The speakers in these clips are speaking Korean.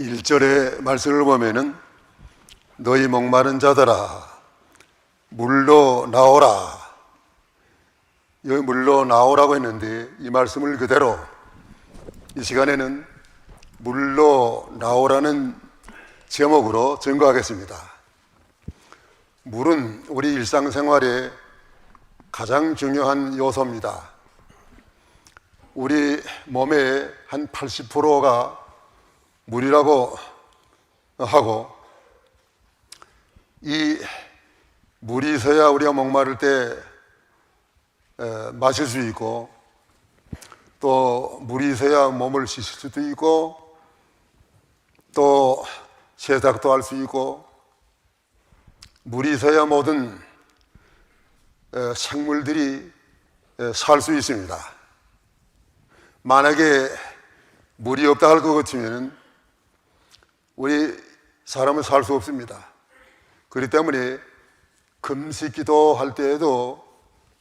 1절의 말씀을 보면은 너희 목마른 자들아 물로 나오라, 여기 물로 나오라고 했는데 이 말씀을 그대로 이 시간에는 물로 나오라는 제목으로 증거하겠습니다. 물은 우리 일상생활의 가장 중요한 요소입니다. 우리 몸의 한 80%가 물이라고 하고, 이 물이 있어야 우리가 목마를 때 마실 수 있고, 또 물이 있어야 몸을 씻을 수도 있고, 또 세탁도 할 수 있고, 물이 있어야 모든 생물들이 살 수 있습니다. 만약에 물이 없다 할 것 같으면 우리 사람은 살 수 없습니다. 그렇기 때문에 금식 기도할 때에도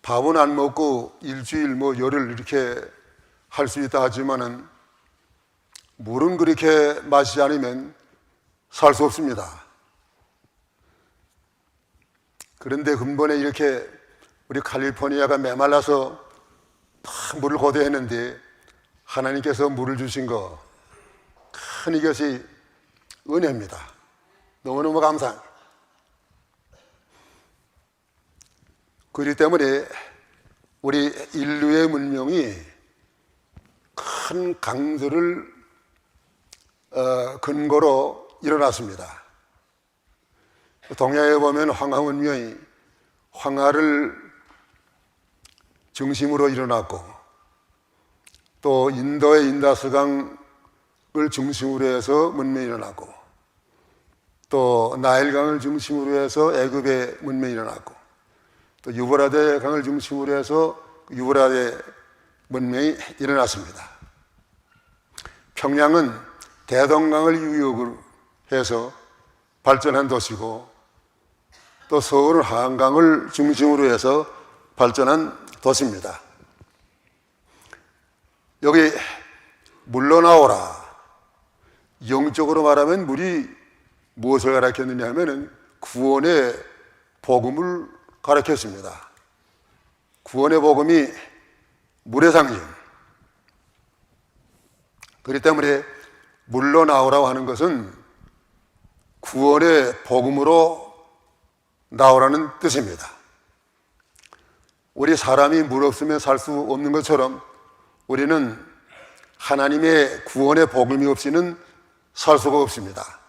밥은 안 먹고 일주일 열흘 이렇게 할 수 있다 하지만은 물은 그렇게 마시지 않으면 살 수 없습니다. 그런데 근본에 이렇게 우리 캘리포니아가 메말라서 막 물을 고대했는데 하나님께서 물을 주신 거 큰 이것이 은혜입니다. 너무너무 감사합니다. 그렇기 때문에 우리 인류의 문명이 큰 강들을 근거로 일어났습니다. 동양에 보면 황하 문명이 황하를 중심으로 일어났고, 또 인도의 인다스강을 중심으로 해서 문명이 일어났고, 또 나일강을 중심으로 해서 애굽의 문명이 일어났고, 또 유브라데 강을 중심으로 해서 유브라데 문명이 일어났습니다. 평양은 대동강을 유역으로 해서 발전한 도시고, 또 서울은 한강을 중심으로 해서 발전한 도시입니다. 여기 물로 나오라, 영적으로 말하면 물이 무엇을 가르쳤느냐 하면은 구원의 복음을 가르쳤습니다. 구원의 복음이 물의 상징. 그렇기 때문에 물로 나오라고 하는 것은 구원의 복음으로 나오라는 뜻입니다. 우리 사람이 물 없으면 살 수 없는 것처럼 우리는 하나님의 구원의 복음이 없이는 살 수가 없습니다.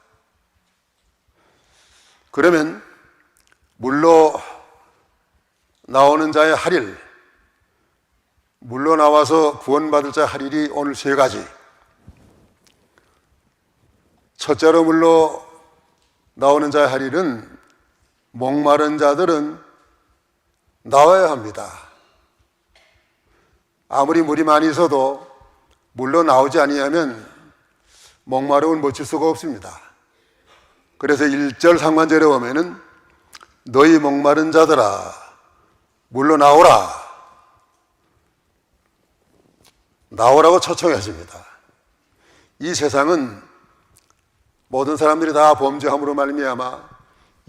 그러면 물로 나오는 자의 할 일, 물로 나와서 구원받을 자의 할 일이 오늘 세 가지. 첫째로 물로 나오는 자의 할 일은 목마른 자들은 나와야 합니다. 아무리 물이 많이 있어도 물로 나오지 아니하면 목마름을 멈출 수가 없습니다. 그래서 1절 상반절에 보면은 너희 목마른 자들아 물로 나오라, 나오라고 초청했습니다. 이 세상은 모든 사람들이 다 범죄함으로 말미암아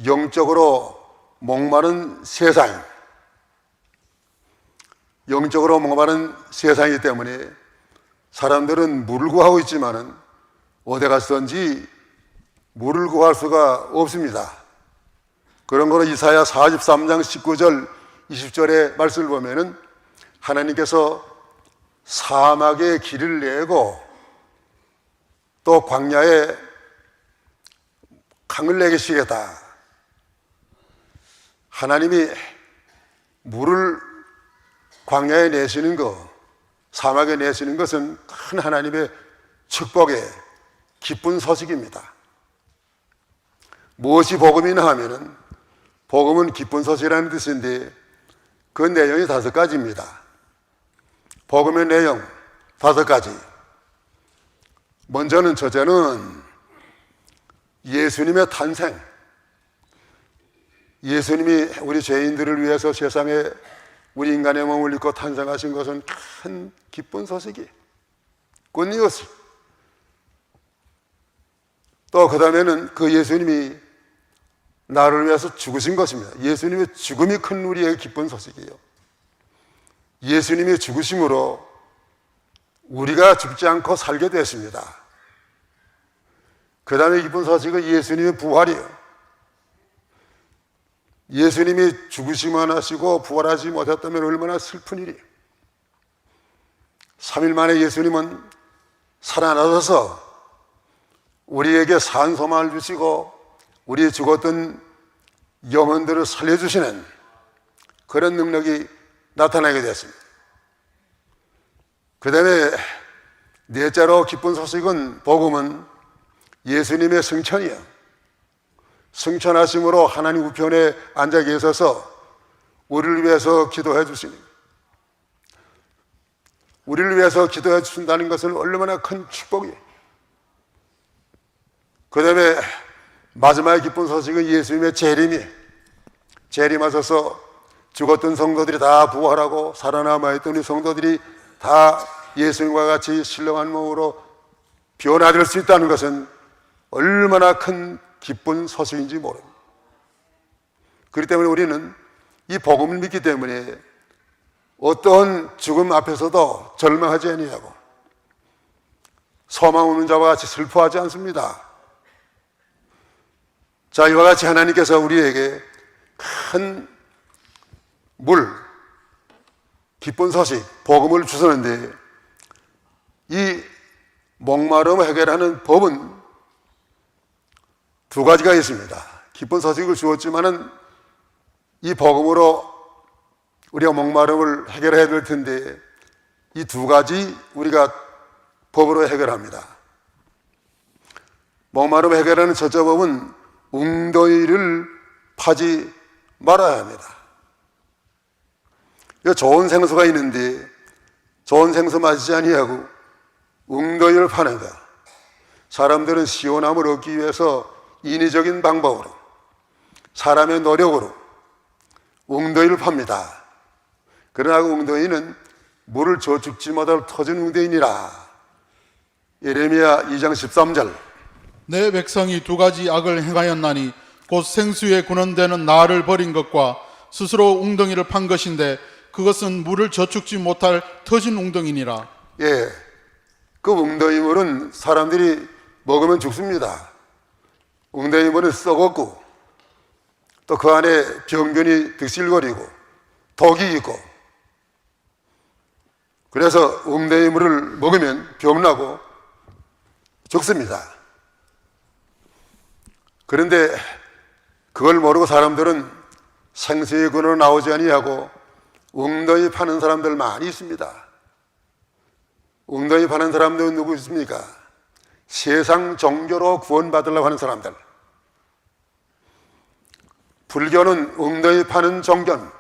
영적으로 목마른 세상, 영적으로 목마른 세상이기 때문에 사람들은 물을 구하고 있지만은 어디 갔든지 물을 구할 수가 없습니다. 그런 거로 이사야 43장 19절 20절의 말씀을 보면은 하나님께서 사막에 길을 내고 또 광야에 강을 내게 시겠다. 하나님이 물을 광야에 내시는 것, 사막에 내시는 것은 큰 하나님의 축복의 기쁜 소식입니다. 무엇이 복음이나 하면은 복음은 기쁜 소식이라는 뜻인데 그 내용이 5가지입니다. 복음의 내용 5가지. 먼저는, 첫째는 예수님의 탄생. 예수님이 우리 죄인들을 위해서 세상에 우리 인간의 몸을 입고 탄생하신 것은 큰 기쁜 소식이, 굿뉴스. 또 그 다음에는 그 예수님이 나를 위해서 죽으신 것입니다. 예수님의 죽음이 큰 우리의 기쁜 소식이에요. 예수님의 죽으심으로 우리가 죽지 않고 살게 됐습니다. 그 다음에 기쁜 소식은 예수님의 부활이에요. 예수님이 죽으시만 하시고 부활하지 못했다면 얼마나 슬픈 일이에요. 3일 만에 예수님은 살아나셔서 우리에게 산 소망을 주시고 우리 죽었던 영혼들을 살려주시는 그런 능력이 나타나게 되었습니다. 그 다음에 넷째로 기쁜 소식은, 복음은 예수님의 승천이에요. 승천하심으로 하나님 우편에 앉아 계셔서 우리를 위해서 기도해 주시니, 우리를 위해서 기도해 주신다는 것은 얼마나 큰 축복이에요. 그 다음에 마지막에 기쁜 소식은 예수님의 재림이에요. 재림하셔서 죽었던 성도들이 다 부활하고 살아남아있던 우리 성도들이 다 예수님과 같이 신령한 몸으로 변화될 수 있다는 것은 얼마나 큰 기쁜 소식인지 모릅니다. 그렇기 때문에 우리는 이 복음을 믿기 때문에 어떠한 죽음 앞에서도 절망하지 아니하고 소망 없는 자와 같이 슬퍼하지 않습니다. 자, 이와 같이 하나님께서 우리에게 큰 기쁜 소식, 복음을 주셨는데, 이 목마름을 해결하는 법은 두 가지가 있습니다. 기쁜 소식을 주었지만은 이 복음으로 우리가 목마름을 해결해야 될 텐데, 이 두 가지 우리가 법으로 해결합니다. 목마름 해결하는 첫째 법은 웅덩이를 파지 말아야 합니다. 좋은 생수가 있는데 좋은 생수 마시지 아니하고 웅덩이를 파는 것. 사람들은 시원함을 얻기 위해서 인위적인 방법으로, 사람의 노력으로 웅덩이를 팝니다. 그러나 그 웅덩이는 물을 저축지 못할 터진 웅덩이니라. 예레미야 2장 13절. 내 백성이 두 가지 악을 행하였나니 곧 생수에 근원되는 나를 버린 것과 스스로 웅덩이를 판 것인데 그것은 물을 저축지 못할 터진 웅덩이니라. 예, 그 웅덩이 물은 사람들이 먹으면 죽습니다. 웅덩이 물은 썩었고 또 그 안에 병균이 득실거리고 독이 있고, 그래서 웅덩이 물을 먹으면 병나고 죽습니다. 그런데 그걸 모르고 사람들은 생수의 근원으로 나오지 아니하고 웅덩이 파는 사람들 많이 있습니다. 웅덩이 파는 사람들은 누구 있습니까? 세상 종교로 구원받으려고 하는 사람들. 불교는 웅덩이 파는 종교입니다.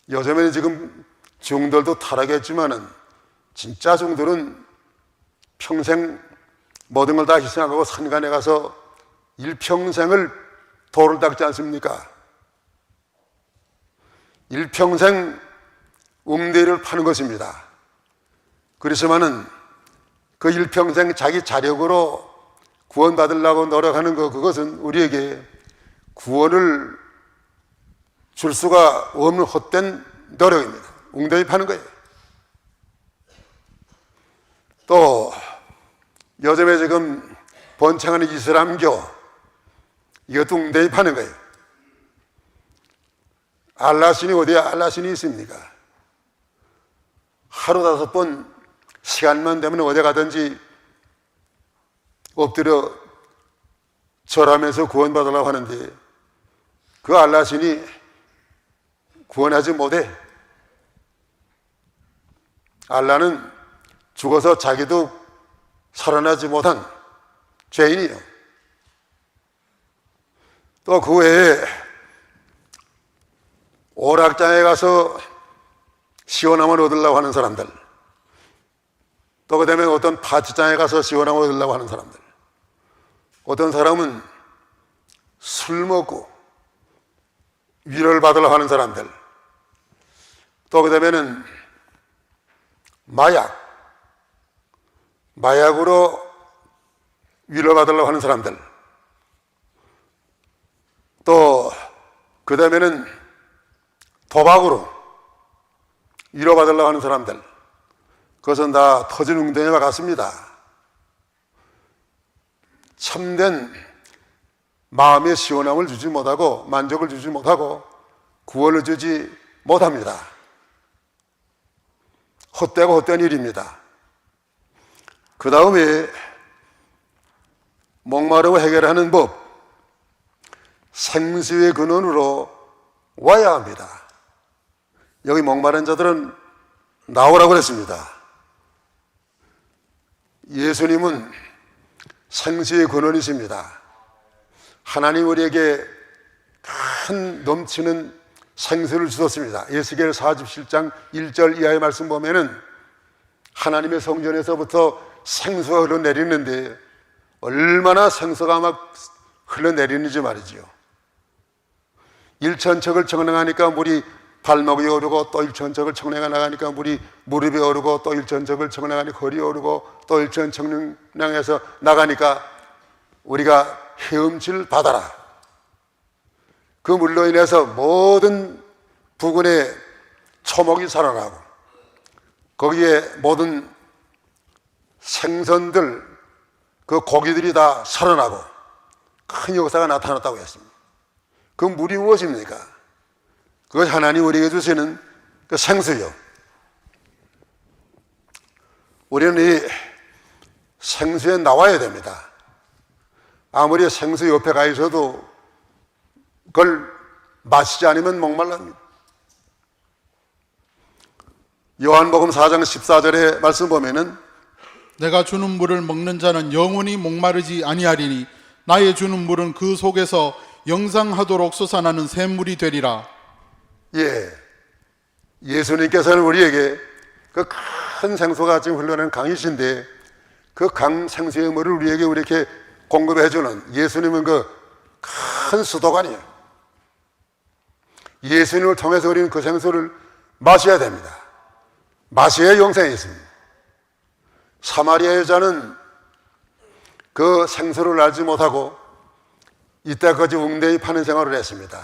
요즘에는 지금 중들도 타락했지만은 진짜 중들은 평생 모든 걸 다 희생하고 산간에 가서 일평생을 돌을 닦지 않습니까? 일평생 웅덩이를 파는 것입니다. 그렇지만은 그 일평생 자기 자력으로 구원받으려고 노력하는 것, 그것은 우리에게 구원을 줄 수가 없는 헛된 노력입니다. 웅덩이 파는 거예요. 또 요즘에 지금 번창하는 이슬람교, 이것도 웅덩이 파는 거예요. 알라신이 어디에 알라신이 있습니까? 하루 5번 시간만 되면 어디 가든지 엎드려 절하면서 구원받으려고 하는데 그 알라신이 구원하지 못해. 알라는 죽어서 자기도 살아나지 못한 죄인이에요. 또 그 외에 오락장에 가서 시원함을 얻으려고 하는 사람들, 또 그 다음에 어떤 파티장에 가서 시원함을 얻으려고 하는 사람들, 어떤 사람은 술 먹고 위로를 받으려고 하는 사람들, 또 그 다음에는 마약으로 위로받으려고 하는 사람들, 또 그 다음에는 도박으로 위로받으려고 하는 사람들, 그것은 다 터진 웅덩이와 같습니다. 참된 마음의 시원함을 주지 못하고 만족을 주지 못하고 구원을 주지 못합니다. 헛되고 헛된 일입니다. 그 다음에 목마르고 해결하는 법, 생수의 근원으로 와야 합니다. 여기 목마른 자들은 나오라고 그랬습니다. 예수님은 생수의 근원이십니다. 하나님 우리에게 큰 넘치는 생수를 주셨습니다. 에스겔 47장 1절 이하의 말씀 보면은 하나님의 성전에서부터 생수가 흘러내리는데 얼마나 생수가 막 흘러내리는지 말이지요. 일천척을 청량하니까 물이 발목이 오르고, 또 일천척을 청량해 나가니까 물이 무릎에 오르고, 또 일천척을 청량하니 허리에 오르고, 또 일천 청량해서 나가니까 우리가 헤엄칠 바다라. 그 물로 인해서 모든 부근의 초목이 살아나고 거기에 모든 생선들, 그 고기들이 다 살아나고 큰 역사가 나타났다고 했습니다. 그 물이 무엇입니까? 그것이 하나님 우리에게 주시는 그 생수요. 우리는 이 생수에 나와야 됩니다. 아무리 생수 옆에 가 있어도 그걸 마시지 않으면 목말랍니다. 요한복음 4장 14절의 말씀 보면은 내가 주는 물을 먹는 자는 영원히 목마르지 아니하리니 나의 주는 물은 그 속에서 영상하도록 솟아나는 샘물이 되리라. 예, 예수님께서는 우리에게 그 큰 생수가 지금 흘러내는 강이신데 그 강 생수의 물을 우리에게 이렇게 공급해주는 예수님은 그 큰 수도관이에요. 예수님을 통해서 우리는 그 생수를 마셔야 됩니다. 마셔야 영생이 있습니다. 사마리아 여자는 그 생수를 알지 못하고 이때까지 웅덩이 파는 생활을 했습니다.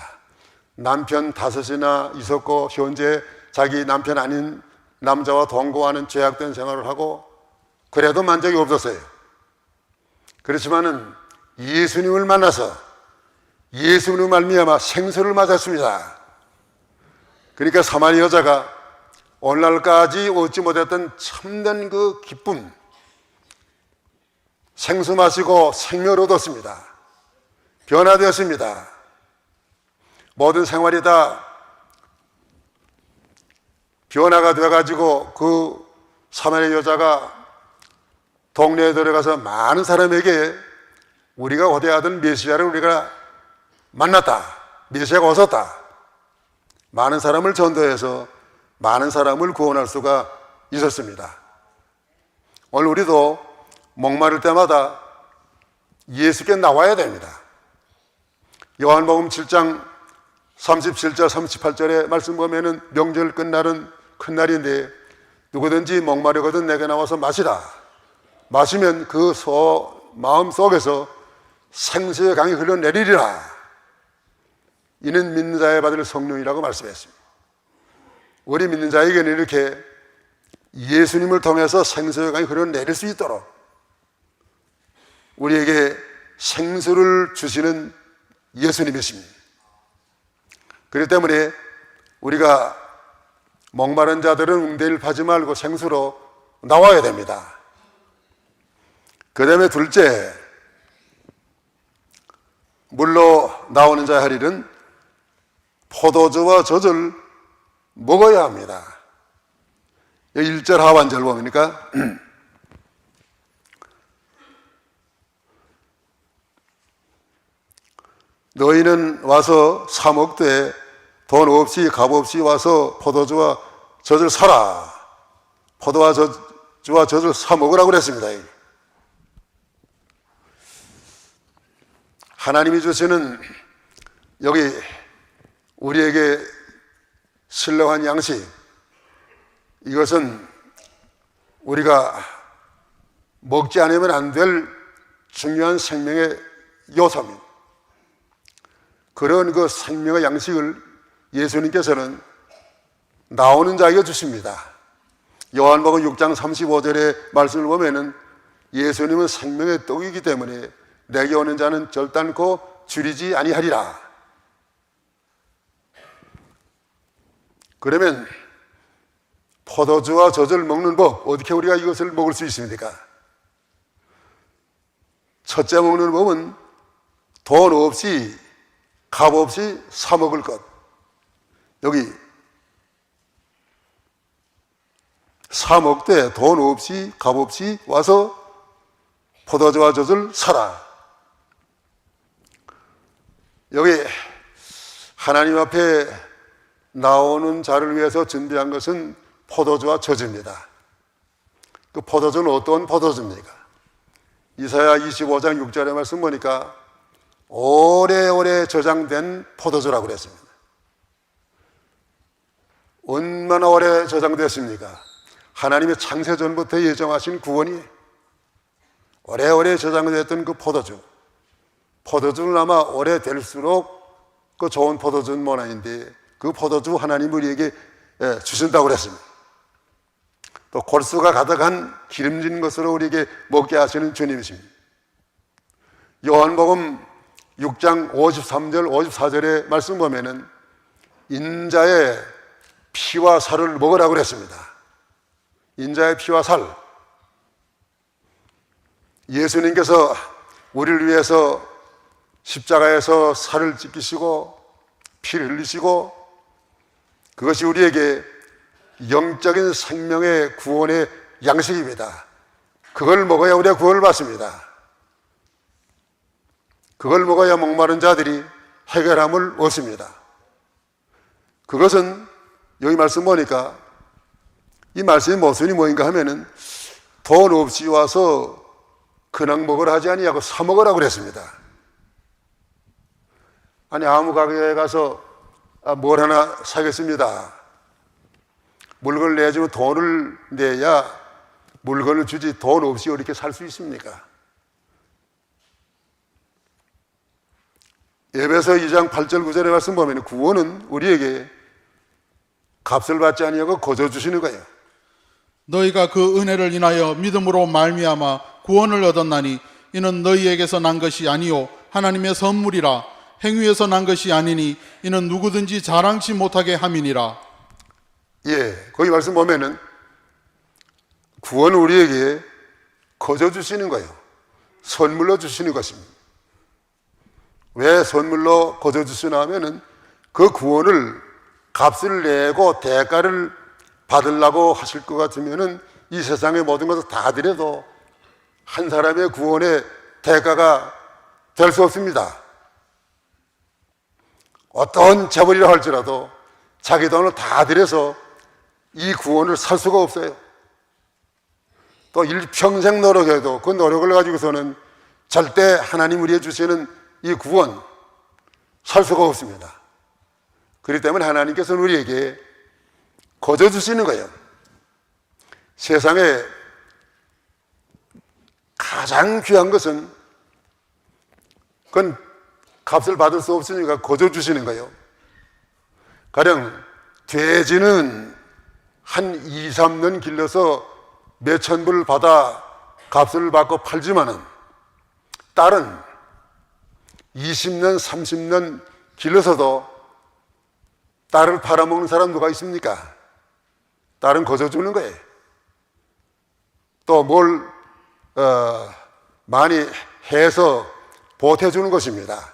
남편 5이나 있었고 현재 자기 남편 아닌 남자와 동거하는 죄악된 생활을 하고 그래도 만족이 없었어요. 그렇지만은 예수님을 만나서 예수님을 말미암아 생수를 맞았습니다. 그러니까 사마리아 여자가 오늘날까지 얻지 못했던 참된 그 기쁨, 생수 마시고 생명을 얻었습니다. 변화되었습니다. 모든 생활이 다 변화가 되어가지고 그 사마리아 여자가 동네에 들어가서 많은 사람에게 우리가 고대하던 메시아를 우리가 만났다, 메시아가 오셨다, 많은 사람을 전도해서 많은 사람을 구원할 수가 있었습니다. 오늘 우리도 목마를 때마다 예수께 나와야 됩니다. 요한복음 7장 37절 38절의 말씀 보면은 명절 끝날은 큰 날인데 누구든지 목마르거든 내게 나와서 마시라. 마시면 그 마음 속에서 생수의 강이 흘러내리리라. 이는 믿는 자에 받을 성령이라고 말씀했습니다. 우리 믿는 자에게는 이렇게 예수님을 통해서 생수의 강이 흘러내릴 수 있도록 우리에게 생수를 주시는 예수님이십니다. 그렇기 때문에 우리가 목마른 자들은 웅덩이를 파지 말고 생수로 나와야 됩니다. 그 다음에 둘째, 물로 나오는 자의 할 일은 포도주와 젖을 먹어야 합니다. 1절 하반절 보니까 너희는 와서 사 먹되 돈 없이 값 없이 와서 포도주와 젖을 사라. 포도와 젖주와 젖을 사 먹으라고 그랬습니다. 하나님이 주시는 여기 우리에게 신령한 양식, 이것은 우리가 먹지 않으면 안 될 중요한 생명의 요소입니다. 그런 그 생명의 양식을 예수님께서는 나오는 자에게 주십니다. 요한복음 6장 35절의 말씀을 보면은 예수님은 생명의 떡이기 때문에 내게 오는 자는 결단코 줄이지 아니하리라. 그러면 포도주와 젖을 먹는 법, 어떻게 우리가 이것을 먹을 수 있습니까? 첫째 먹는 법은 돈 없이 값 없이 사 먹을 것. 여기 사 먹되 돈 없이 값 없이 와서 포도주와 젖을 사라. 여기 하나님 앞에 나오는 자를 위해서 준비한 것은 포도주와 젖입니다. 그 포도주는 어떤 포도주입니까? 이사야 25장 6절의 말씀 보니까 오래오래 저장된 포도주라고 그랬습니다. 얼마나 오래 저장됐습니까? 하나님의 창세전부터 예정하신 구원이 오래오래 저장됐던 그 포도주. 포도주는 아마 오래될수록 그 좋은 포도주는 모양인데 그 포도주 하나님 우리에게 주신다고 그랬습니다. 또 골수가 가득한 기름진 것으로 우리에게 먹게 하시는 주님이십니다. 요한복음 6장 53절 54절의 말씀 보면은 인자의 피와 살을 먹으라고 그랬습니다. 인자의 피와 살. 예수님께서 우리를 위해서 십자가에서 살을 찢기시고 피를 흘리시고 그것이 우리에게 영적인 생명의 구원의 양식입니다. 그걸 먹어야 우리가 구원을 받습니다. 그걸 먹어야 목마른 자들이 해결함을 얻습니다. 그것은 여기 말씀 보니까 이 말씀의 모순이 뭐인가 하면은 돈 없이 와서 그냥 먹으라 하지 아니하고 사 먹으라고 그랬습니다. 아니 아무 가게에 가서 뭘 하나 사겠습니다. 물건을 내주면 돈을 내야 물건을 주지 돈 없이 이렇게 살 수 있습니까? 에베소 2장 8절 9절의 말씀 보면 구원은 우리에게 값을 받지 아니하고 거저 주시는 거예요. 너희가 그 은혜를 인하여 믿음으로 말미암아 구원을 얻었나니 이는 너희에게서 난 것이 아니요 하나님의 선물이라. 행위에서 난 것이 아니니 이는 누구든지 자랑치 못하게 함이니라. 예, 거기 말씀 보면은 구원은 우리에게 거저 주시는 거예요. 선물로 주시는 것입니다. 왜 선물로 거저 주시나 하면은 그 구원을 값을 내고 대가를 받으려고 하실 것 같으면은 이 세상의 모든 것을 다 드려도 한 사람의 구원의 대가가 될 수 없습니다. 어떤 재벌이라 할지라도 자기 돈을 다 들여서 이 구원을 살 수가 없어요. 또 일평생 노력해도 그 노력을 가지고서는 절대 하나님 우리에게 주시는 이 구원 살 수가 없습니다. 그렇기 때문에 하나님께서는 우리에게 거저 주시는 거예요. 세상에 가장 귀한 것은 그건 값을 받을 수 없으니까 거저 주시는 거예요. 가령 돼지는 한 2, 3년 길러서 몇천 불을 받아 값을 받고 팔지만은 딸은 20년, 30년 길러서도 딸을 팔아먹는 사람 누가 있습니까? 딸은 거저 주는 거예요. 또 뭘 많이 해서 보태주는 것입니다.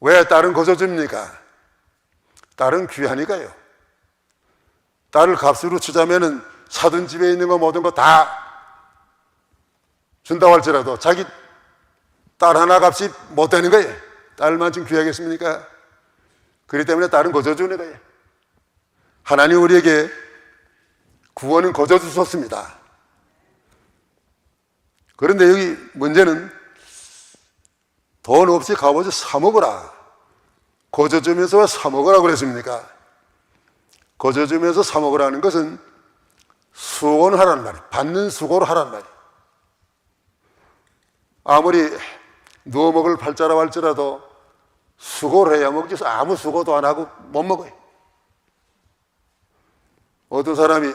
왜 딸은 거저 줍니까? 딸은 귀하니까요. 딸을 값으로 주자면은 사돈 집에 있는 거 모든 거 다 준다고 할지라도 자기 딸 하나 값이 못 되는 거예요. 딸만 좀 귀하겠습니까? 그렇기 때문에 딸은 거저 주는 거예요. 하나님 우리에게 구원은 거저 주셨습니다. 그런데 여기 문제는 돈 없이 값없이 사 먹으라. 거저 주면서 왜 사 먹으라고 그랬습니까? 거저 주면서 사 먹으라는 것은 수고는 하라는 말이에요. 받는 수고를 하라는 말이에요. 아무리 누워 먹을 팔자라고 할지라도 수고를 해야 먹지 아무 수고도 안 하고 못 먹어요. 어떤 사람이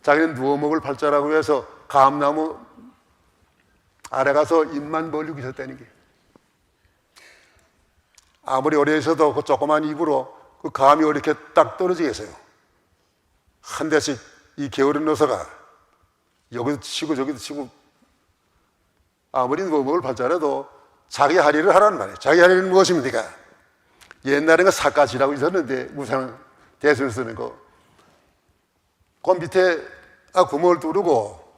자기는 누워 먹을 팔자라고 해서 감나무 아래 가서 입만 벌리고 있었다는 게, 아무리 오래 있어도 그 조그만 입으로 그 감이 이렇게 딱 떨어지겠어요. 한 대씩 이 게으른 녀석아 여기도 치고 저기도 치고, 아무리 누워 먹을 팔자라도 자기 할 일을 하라는 말이에요. 자기 할 일은 무엇입니까? 옛날에는 삿갓이라고 있었는데, 우산 대술 쓰는 거, 그 밑에 구멍을 뚫고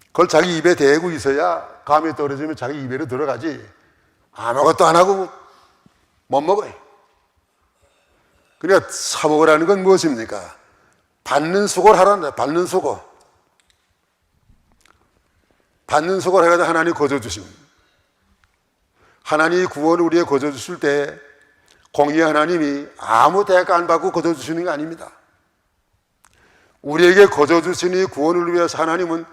그걸 자기 입에 대고 있어야 감이 떨어지면 자기 입에로 들어가지, 아무것도 안 하고 못 먹어요. 그러니까 사먹으라는 건 무엇입니까? 받는 수고를 하라는 거예요. 받는 수고. 받는 수고를 해가지고 하나님 거저주심. 하나님이 구원을 우리에게 거저주실 때 공의 하나님이 아무 대가 안 받고 거저주시는 게 아닙니다. 우리에게 거저주시니 구원을 위해서 하나님은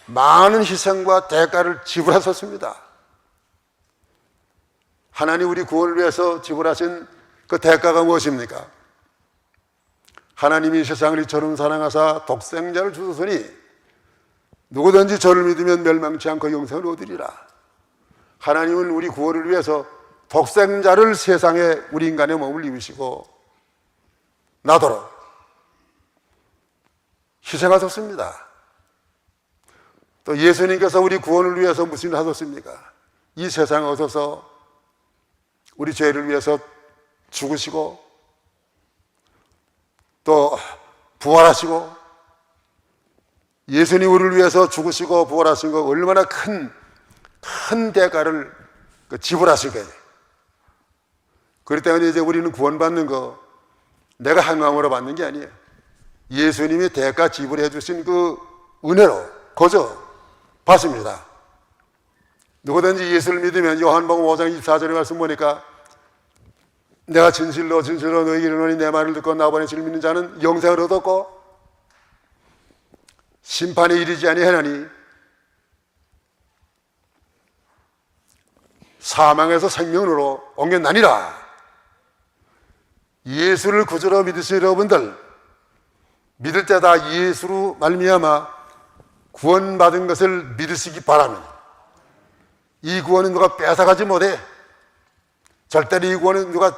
많은 희생과 대가를 지불하셨습니다. 하나님 우리 구원을 위해서 지불하신 그 대가가 무엇입니까? 하나님이 세상을 이처럼 사랑하사 독생자를 주셨으니 누구든지 저를 믿으면 멸망치 않고 영생을 얻으리라. 하나님은 우리 구원을 위해서 독생자를 세상에 우리 인간의 몸을 입으시고 나도록 희생하셨습니다. 또 예수님께서 우리 구원을 위해서 무슨 일을 하셨습니까? 이 세상에 오셔서 우리 죄를 위해서 죽으시고 또 부활하시고, 예수님 우리를 위해서 죽으시고 부활하신 거 얼마나 큰 대가를 지불하신 거예요. 그렇기 때문에 이제 우리는 구원받는 거 내가 한 마음으로 받는 게 아니에요. 예수님이 대가 지불해 주신 그 은혜로 거저 받습니다. 누구든지 예수를 믿으면 요한복음 5장 24절의 말씀 보니까 내가 진실로 너희에게 이르노니 내 말을 듣고 나 보내시를 믿는 자는 영생을 얻었고 심판에 이르지 아니하나니 사망에서 생명으로 옮겨나니라. 예수를 구주로 믿으신 여러분들, 믿을 때 다 예수로 말미암아 구원받은 것을 믿으시기 바랍니다. 이 구원은 누가 뺏어가지 못해. 절대로 이 구원은 누가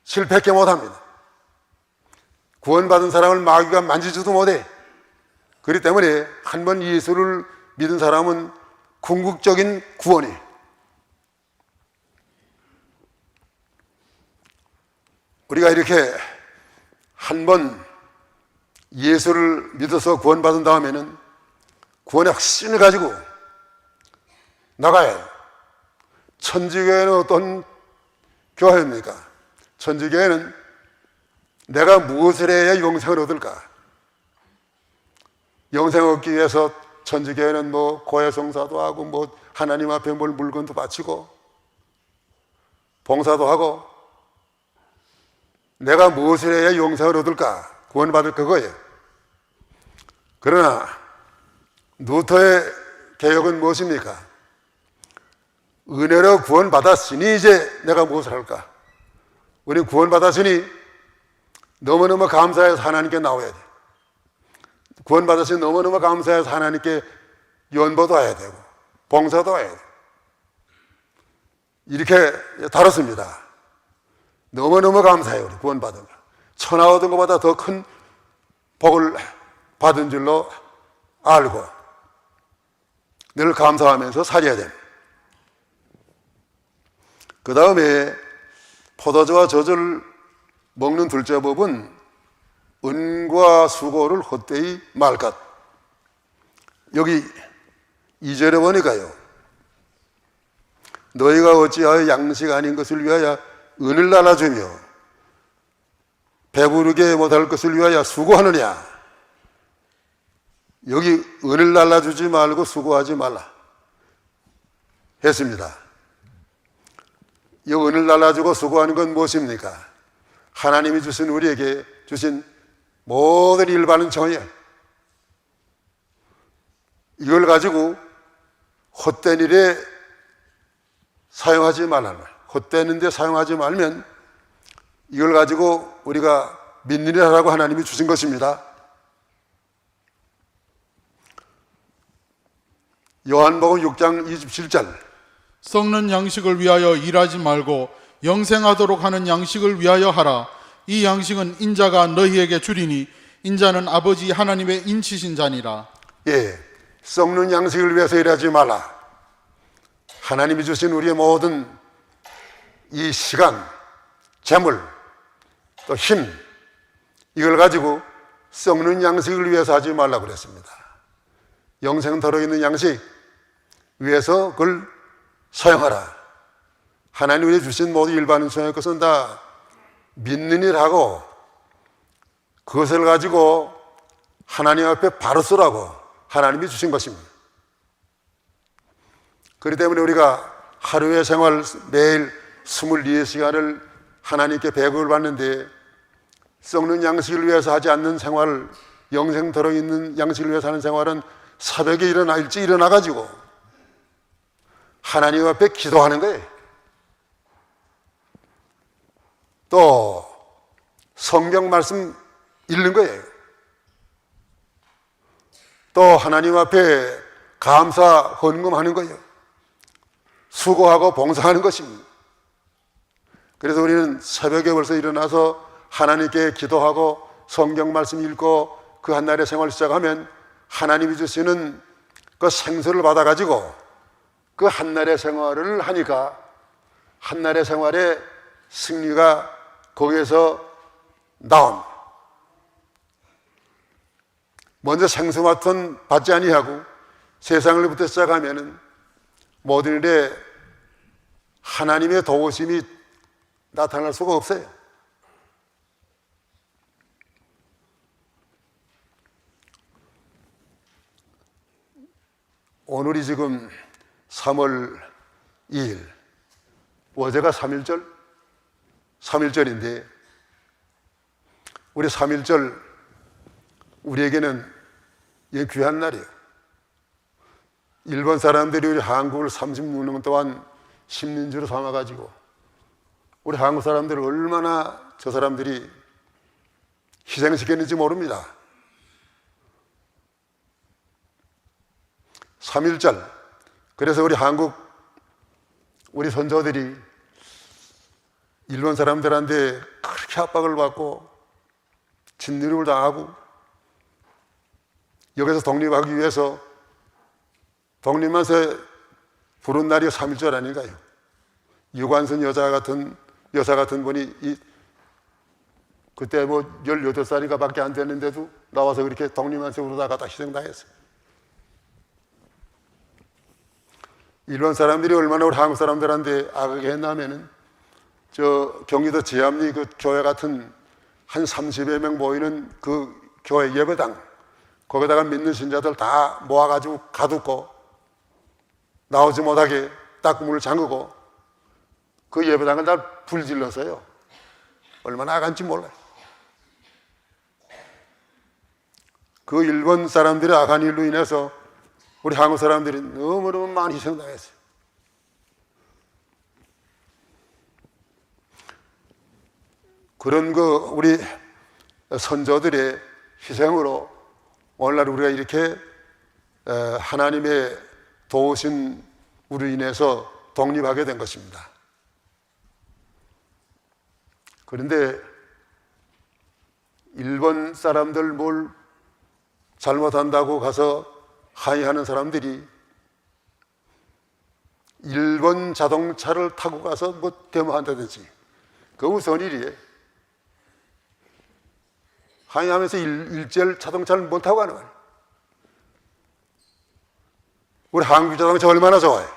실패하게 못합니다. 구원받은 사람을 마귀가 만지지도 못해. 그렇기 때문에 한 번 예수를 믿은 사람은 궁극적인 구원이, 우리가 이렇게 한 번 예수를 믿어서 구원받은 다음에는 구원의 확신을 가지고 나가야 해요. 천주교회는 어떤 교회입니까? 천주교회는 내가 무엇을 해야 영생을 얻을까? 영생을 얻기 위해서 천주교회는 뭐 고해성사도 하고 뭐 하나님 앞에 뭘 물건도 바치고 봉사도 하고, 내가 무엇을 해야 영생을 얻을까? 구원받을 그거예요. 그러나 루터의 개혁은 무엇입니까? 은혜로 구원받았으니 이제 내가 무엇을 할까? 우리 구원받았으니 너무너무 감사해서 하나님께 나와야 돼. 구원받았으니 너무너무 감사해서 하나님께 연보도 해야 되고 봉사도 해야 돼. 이렇게 다뤘습니다. 너무너무 감사해요. 우리 구원받은 거. 천하 얻은 것보다 더 큰 복을 받은 줄로 알고 늘 감사하면서 살아야 됩니다. 그 다음에 포도주와 젖을 먹는 둘째 법은 은과 수고를 헛되이 말 것. 여기 2절에 보니까요, 너희가 어찌하여 양식 아닌 것을 위하여 은을 날아주며 배부르게 못할 것을 위하여 수고하느냐. 여기 은을 날아주지 말고 수고하지 말라 했습니다. 이 은을 날아주고 수고하는 건 무엇입니까? 하나님이 주신 우리에게 주신 모든 일반은 정의야. 이걸 가지고 헛된 일에 사용하지 말라는 말. 헛되는 데 사용하지 말면 이걸 가지고 우리가 믿는 일 하라고 하나님이 주신 것입니다. 요한복음 6장 27절 썩는 양식을 위하여 일하지 말고 영생하도록 하는 양식을 위하여 하라. 이 양식은 인자가 너희에게 주리니 인자는 아버지 하나님의 인치신 자니라. 예, 썩는 양식을 위해서 일하지 말라. 하나님이 주신 우리의 모든 이 시간, 재물, 또 힘, 이걸 가지고 썩는 양식을 위해서 하지 말라고 그랬습니다. 영생 들어있는 양식 위해서 그걸 사용하라. 하나님이 주신 모든 일반인 소용의 것은 다 믿는 일하고 그것을 가지고 하나님 앞에 바로 쓰라고 하나님이 주신 것입니다. 그렇기 때문에 우리가 하루의 생활 매일 24시간을 하나님께 배급을 받는데 썩는 양식을 위해서 하지 않는 생활, 영생 들어있는 양식을 위해서 하는 생활은 새벽에 일찍 일어나가지고 하나님 앞에 기도하는 거예요. 또 성경 말씀 읽는 거예요. 또 하나님 앞에 감사 헌금하는 거예요. 수고하고 봉사하는 것입니다. 그래서 우리는 새벽에 벌써 일어나서 하나님께 기도하고 성경 말씀 읽고 그 한날의 생활을 시작하면 하나님이 주시는 그 생수를 받아가지고 그 한날의 생활을 하니까 한날의 생활의 승리가 거기에서 나온. 먼저 생수 맡은 받지 아니하고 세상을부터 시작하면은 모든 일에 하나님의 도우심이 나타날 수가 없어요. 오늘이 지금 3월 2일, 어제가 3.1절? 3.1절인데 우리 3.1절 우리에게는 이게 귀한 날이에요. 일본 사람들이 우리 한국을 36년 동안 식민지로 삼아가지고 우리 한국 사람들을 얼마나 저 사람들이 희생시켰는지 모릅니다. 3.1절. 그래서 우리 한국 우리 선조들이 일본 사람들한테 그렇게 압박을 받고 진노를 당하고 여기서 독립하기 위해서 독립만세 부른 날이 3.1절 아닌가요? 유관순 여사 같은 분이 그때 뭐 18살인가 밖에 안 됐는데도 나와서 그렇게 독립만세 부르다가 다 희생당했어요. 일본 사람들이 얼마나 우리 한국 사람들한테 악하게 했냐면은 저 경기도 지암리 그 교회 같은 한 30여 명 모이는 그 교회 예배당 거기다가 믿는 신자들 다 모아가지고 가두고 나오지 못하게 딱 문을 잠그고 그 예배당을 다 불질렀어요. 얼마나 악한지 몰라요. 그 일본 사람들의 악한 일로 인해서 우리 한국 사람들이 너무너무 많이 희생당했어요. 그런 우리 선조들의 희생으로 오늘날 우리가 이렇게 하나님의 도우신 우리로 인해서 독립하게 된 것입니다. 그런데 일본 사람들 뭘 잘못한다고 가서 항의하는 사람들이 일본 자동차를 타고 가서 뭐 데모한다든지 그거 무슨 일이에요? 항의하면서 일제를 자동차를 못 타고 가는 거예요. 우리 한국 자동차 얼마나 좋아요?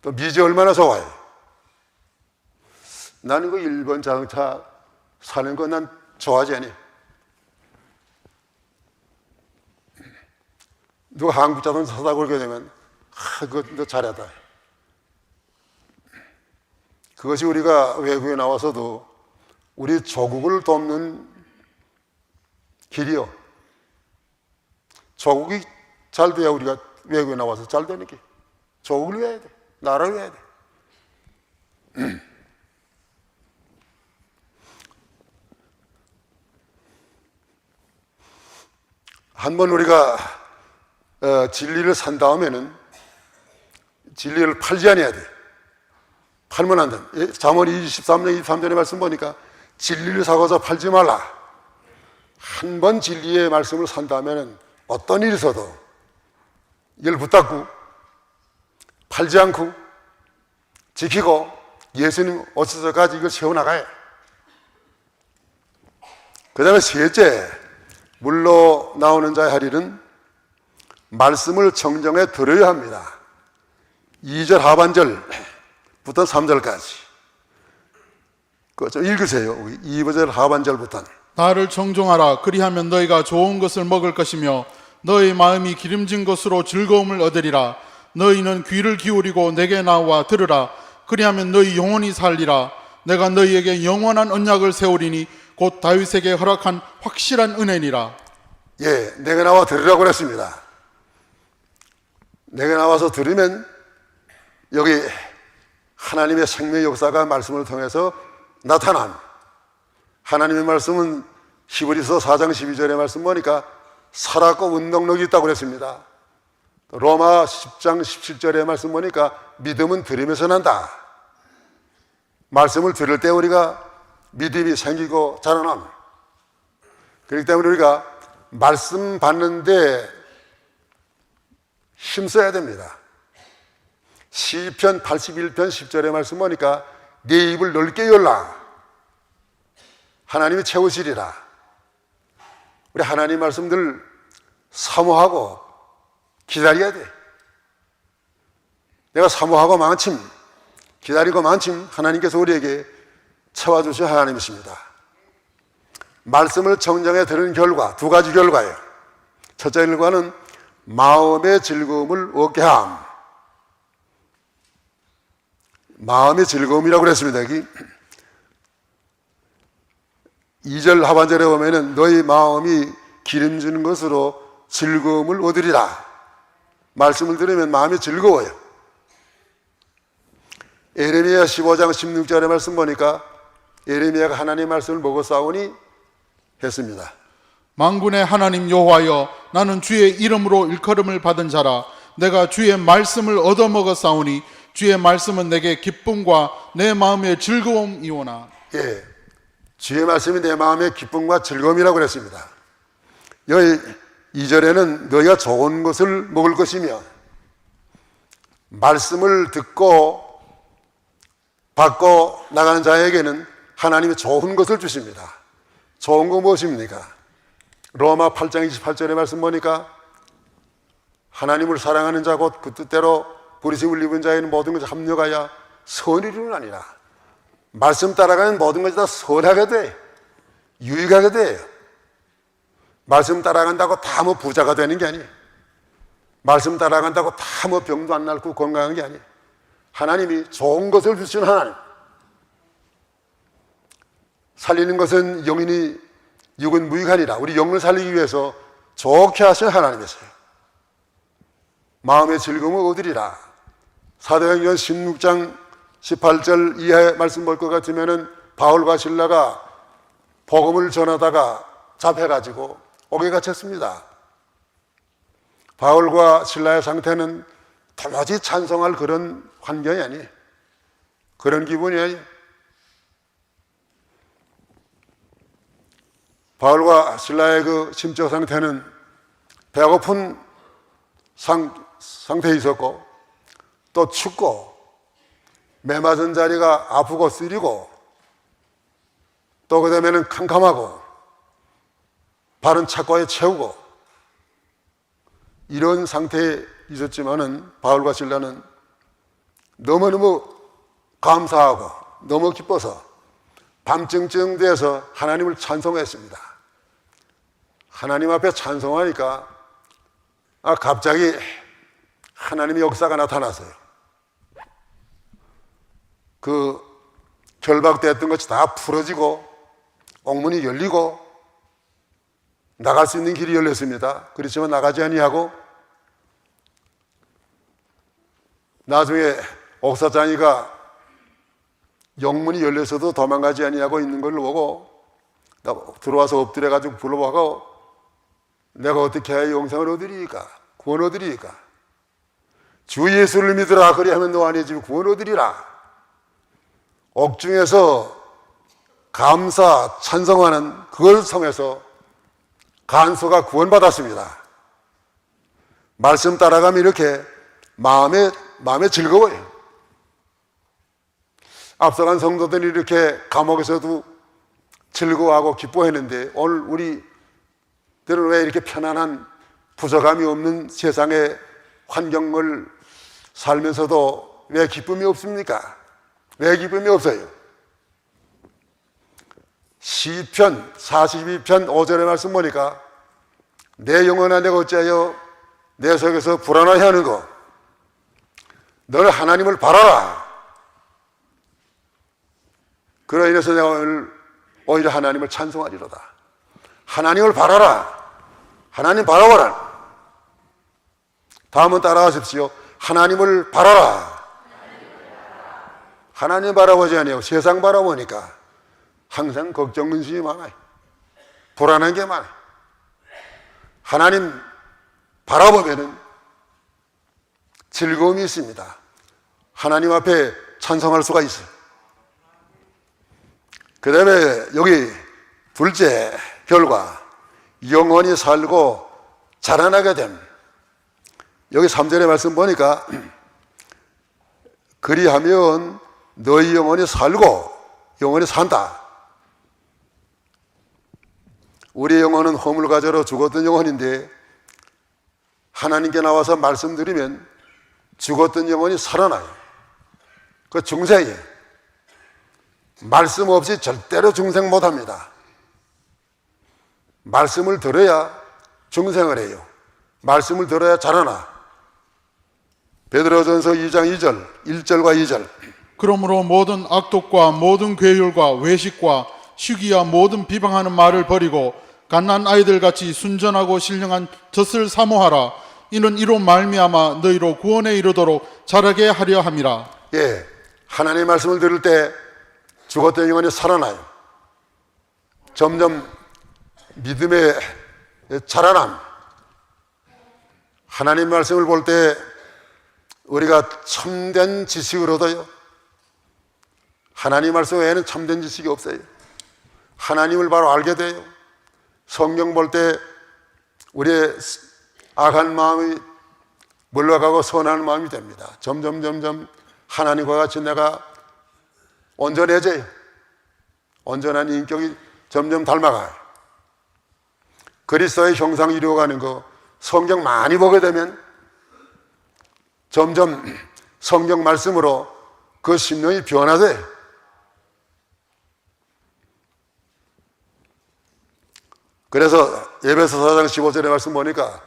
또 미제 얼마나 좋아요? 나는 그 일본 자동차 사는 거 난 좋아하지 않아요. 누가 한국 자동차 사다 그러게 되면 그거 너 잘하다. 그것이 우리가 외국에 나와서도 우리 조국을 돕는 길이요. 조국이 잘 돼야 우리가 외국에 나와서 잘 되는 게 조국을 위해야 돼. 나라를 위해야 돼. 한번 우리가 진리를 산 다음에는 진리를 팔지 않아야 돼. 팔면 안 돼. 잠언 23장 23절의 말씀 보니까 진리를 사고서 팔지 말라. 한 번 진리의 말씀을 산 다음에는 어떤 일이 있어도 이걸 붙잡고 팔지 않고 지키고 예수님 오셔서까지 이걸 세워나가야. 그 다음에 셋째, 물로 나오는 자의 할 일은 말씀을 정정해 들어야 합니다. 2절 하반절부터 3절까지. 그거 좀 읽으세요. 2절 하반절부터. 나를 정종하라. 그리하면 너희가 좋은 것을 먹을 것이며 너희 마음이 기름진 것으로 즐거움을 얻으리라. 너희는 귀를 기울이고 내게 나와 들으라. 그리하면 너희 영혼이 살리라. 내가 너희에게 영원한 언약을 세우리니 곧 다윗에게 허락한 확실한 은혜니라. 예, 내게 나와 들으라고 그랬습니다. 내게 나와서 들으면 여기 하나님의 생명의 역사가 말씀을 통해서 나타난, 하나님의 말씀은 히브리서 4장 12절의 말씀 보니까 살았고 운동력이 있다고 그랬습니다. 로마 10장 17절의 말씀 보니까 믿음은 들으면서 난다. 말씀을 들을 때 우리가 믿음이 생기고 자라남. 그렇기 때문에 우리가 말씀 받는데 힘써야 됩니다. 시편 81편 10절의 말씀 보니까 네 입을 넓게 열라. 하나님이 채우시리라. 우리 하나님 말씀들 사모하고 기다려야 돼. 내가 사모하고 많침, 기다리고 많침 하나님께서 우리에게 채워주신 하나님이십니다. 말씀을 정정해 들은 결과, 두 가지 결과예요. 첫째 결과는 마음의 즐거움을 얻게 함. 마음의 즐거움이라고 그랬습니다. 여기 2절 하반절에 보면은 너희 마음이 기름지는 것으로 즐거움을 얻으리라. 말씀을 들으면 마음이 즐거워요. 예레미야 15장 16절의 말씀 보니까 예레미야가 하나님의 말씀을 보고 싸우니 했습니다. 만군의 하나님 여호와여, 나는 주의 이름으로 일컬음을 받은 자라. 내가 주의 말씀을 얻어먹어 싸우니 주의 말씀은 내게 기쁨과 내 마음의 즐거움이오나. 예, 주의 말씀이 내 마음의 기쁨과 즐거움이라고 그랬습니다. 여기 2절에는 너희가 좋은 것을 먹을 것이며, 말씀을 듣고 받고 나가는 자에게는 하나님이 좋은 것을 주십니다. 좋은 거 무엇입니까? 로마 8장 28절의 말씀 보니까 하나님을 사랑하는 자 곧 그 뜻대로 부르심을 입은 자에는 모든 것이 합력하여 선을 이루나니라. 말씀 따라가는 모든 것이 다 선하게 돼. 유익하게 돼요. 말씀 따라간다고 다 뭐 부자가 되는 게 아니에요. 말씀 따라간다고 다 뭐 병도 안 낫고 건강한 게 아니에요. 하나님이 좋은 것을 주시는 하나님. 살리는 것은 영이니 육은 무익하니라. 우리 영을 살리기 위해서 좋게 하신 하나님이세요. 마음의 즐거움을 얻으리라. 사도행전 16장 18절 이하의 말씀 볼 것 같으면은 바울과 실라가 복음을 전하다가 잡혀가지고 옥에 갇혔습니다. 바울과 실라의 상태는 도무지 찬송할 그런 환경이 아니에요. 그런 기분이 아니에요. 바울과 실라의 그 심적 상태는 배고픈 상태에 있었고, 또 춥고, 매맞은 자리가 아프고 쓰리고, 또 그 다음에는 캄캄하고, 발은 착고에 채우고, 이런 상태에 있었지만은 바울과 실라는 너무너무 감사하고 너무 기뻐서 밤증증 돼서 하나님을 찬송했습니다. 하나님 앞에 찬송하니까 갑자기 하나님의 역사가 나타났어요. 그 결박됐던 것이 다 풀어지고 옥문이 열리고 나갈 수 있는 길이 열렸습니다. 그렇지만 나가지 아니하고 나중에 옥사장이가 영문이 열려서도 도망가지 아니하고 있는 걸 보고 들어와서 엎드려가지고 불러보고 내가 어떻게 해야 영생을 얻으리까? 구원 얻으리까? 주 예수를 믿으라 그리하면 너 안에 집 구원 얻으리라. 옥중에서 감사 찬송하는 그걸 성해서 간소가 구원받았습니다. 말씀 따라가면 이렇게 마음에 즐거워요. 앞서간 성도들이 이렇게 감옥에서도 즐거워하고 기뻐했는데 오늘 우리들은 왜 이렇게 편안한 부족함이 없는 세상의 환경을 살면서도 왜 기쁨이 없습니까? 왜 기쁨이 없어요? 시편 42편 5절의 말씀 보니까 내 영혼아 내가 어찌하여 내 속에서 불안하게 하는고 너는 하나님을 바라라. 그로 인해서 내가 오히려 하나님을 찬송하리로다. 하나님을 바라라. 하나님 바라보라. 다음은 따라하십시오. 하나님을 바라라. 하나님 바라보지 아니하고 세상 바라보니까 항상 걱정 근심이 많아요. 불안한 게 많아요. 하나님 바라보면은 즐거움이 있습니다. 하나님 앞에 찬송할 수가 있어요. 그 다음에 여기 둘째 결과 영원히 살고 자라나게 됨. 여기 3절의 말씀 보니까 그리하면 너희 영혼이 살고 영혼이 산다. 우리의 영혼은 허물 가져로 죽었던 영혼인데 하나님께 나와서 말씀드리면 죽었던 영혼이 살아나요. 그 중생이에요. 말씀 없이 절대로 중생 못합니다. 말씀을 들어야 중생을 해요. 말씀을 들어야 자라나. 베드로전서 2장 2절 1절과 2절 그러므로 모든 악독과 모든 괴율과 외식과 시기와 모든 비방하는 말을 버리고 갓난 아이들 같이 순전하고 신령한 젖을 사모하라. 이는 이로 말미암아 너희로 구원에 이르도록 자라게 하려 함이라. 예, 하나님의 말씀을 들을 때 죽었던 영혼이 살아나요. 점점 믿음의 자라남. 하나님 말씀을 볼 때 우리가 참된 지식을 얻어요. 하나님 말씀 외에는 참된 지식이 없어요. 하나님을 바로 알게 돼요. 성경 볼 때 우리의 악한 마음이 물러가고 선한 마음이 됩니다. 점점 하나님과 같이 내가 온전해져요. 온전한 인격이 점점 닮아가요. 그리스도의 형상 이루어가는 거 성경 많이 보게 되면 점점 성경 말씀으로 그 심령이 변화돼요. 그래서 에베소 4장 15절의 말씀 보니까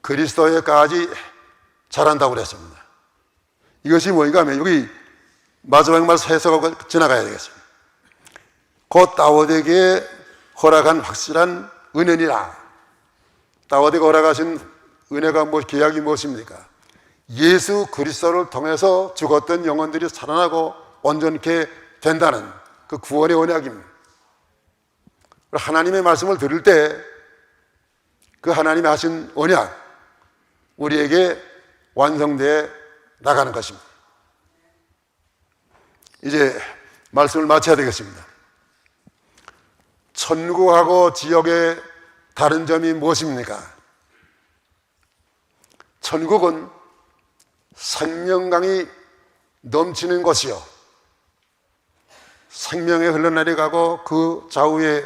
그리스도에까지 자란다고 그랬습니다. 이것이 뭔가 하면 여기 마지막 말씀 해석하고 지나가야 되겠습니다. 곧 다윗에게 허락한 확실한 은혜니라. 다윗에게 허락하신 은혜가 계약이 무엇입니까? 예수 그리스도를 통해서 죽었던 영혼들이 살아나고 온전케 된다는 그 구원의 언약입니다. 하나님의 말씀을 들을 때 그 하나님이 하신 언약 우리에게 완성되어 나가는 것입니다. 이제 말씀을 마쳐야 되겠습니다. 천국하고 지옥의 다른 점이 무엇입니까? 천국은 생명강이 넘치는 곳이요, 생명의 흘러내려 가고 그 좌우에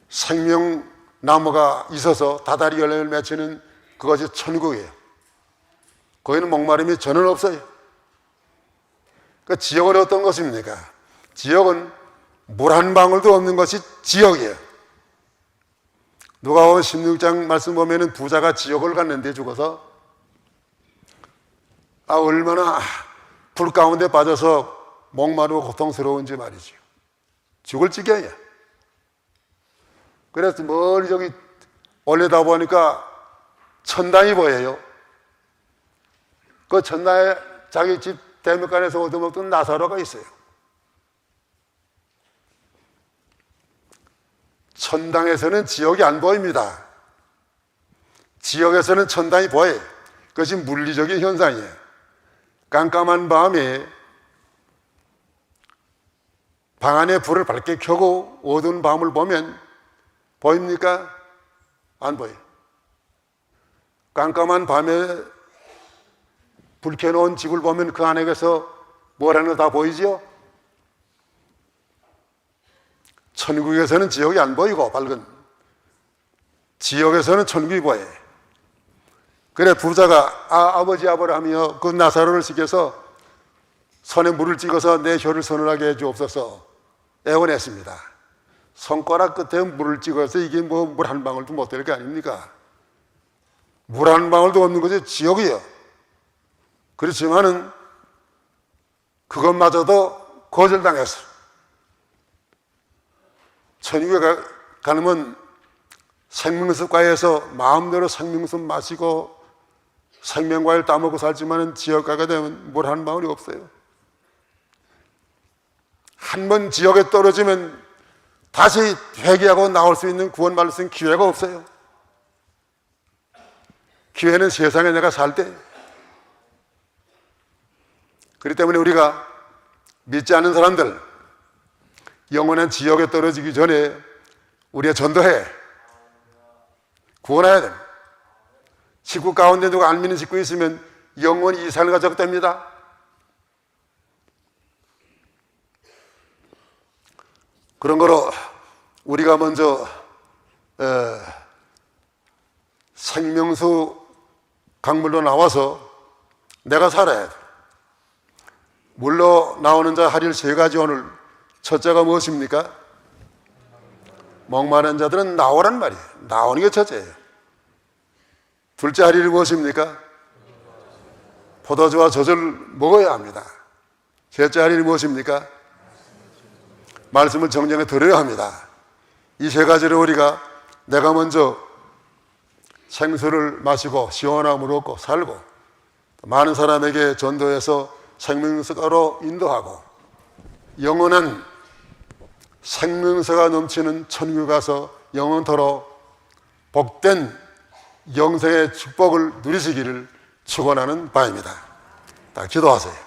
생명나무가 있어서 다다리 열매를 맺히는 그것이 천국이에요. 거기는 목마름이 전혀 없어요. 그 지옥은 어떤 것입니까? 지옥은 물 한 방울도 없는 것이 지옥이에요. 누가복음 16장 말씀 보면은 부자가 지옥을 갔는데 죽어서 얼마나 불 가운데 빠져서 목마르고 고통스러운지 말이죠. 죽을 지경이야. 그래서 멀리 저기 올려다 보니까 천당이 보여요. 그 전날에 자기 집 대목간에서 얻어먹던 나사로가 있어요. 천당에서는 지옥이 안 보입니다. 지옥에서는 천당이 보여요. 그것이 물리적인 현상이에요. 깜깜한 밤에 방 안에 불을 밝게 켜고 어두운 밤을 보면 보입니까? 안 보여요. 깜깜한 밤에 불 켜놓은 집을 보면 그 안에서 뭐라는 거 다 보이죠? 천국에서는 지옥이 안 보이고 밝은, 지옥에서는 천국이 보여요. 그래 부자가 아버지 아버라하며 그 나사로를 시켜서 손에 물을 찍어서 내 혀를 서늘하게 해주옵소서 애원했습니다. 손가락 끝에 물을 찍어서 이게 뭐 물 한 방울도 못 될 거 아닙니까? 물 한 방울도 없는 것이 지옥이요. 그렇지만은 그것마저도 거절당했어. 천국에 가면 생명수과에서 마음대로 생명수 마시고 생명과일 따먹고 살지만은 지옥 가게 되면 물 한 방울이 없어요. 한 번 지옥에 떨어지면 다시 회개하고 나올 수 있는 구원받을 수 있는 기회가 없어요. 기회는 세상에 내가 살 때. 그렇기 때문에 우리가 믿지 않는 사람들, 영원한 지옥에 떨어지기 전에 우리가 전도해 구원해야 됩니다. 식구 가운데 누가 안 믿는 식구 있으면 영원히 이산을 가져갑니다. 그런 거로 우리가 먼저 생명수 강물로 나와서 내가 살아야 돼. 물로 나오는 자 하릴 세 가지 오늘 첫째가 무엇입니까? 목마른 자들은 나오란 말이에요. 나오는 게 첫째예요. 둘째 할 일이 무엇입니까? 포도주와 젖을 먹어야 합니다. 셋째 할 일이 무엇입니까? 말씀을 정정해 들어야 합니다. 이 세 가지를 우리가 내가 먼저 생수를 마시고 시원함을 얻고 살고 많은 사람에게 전도해서 생명수가로 인도하고 영원한 생명수가 넘치는 천국에 가서 영원토록 복된 영생의 축복을 누리시기를 축원하는 바입니다. 다 기도하세요.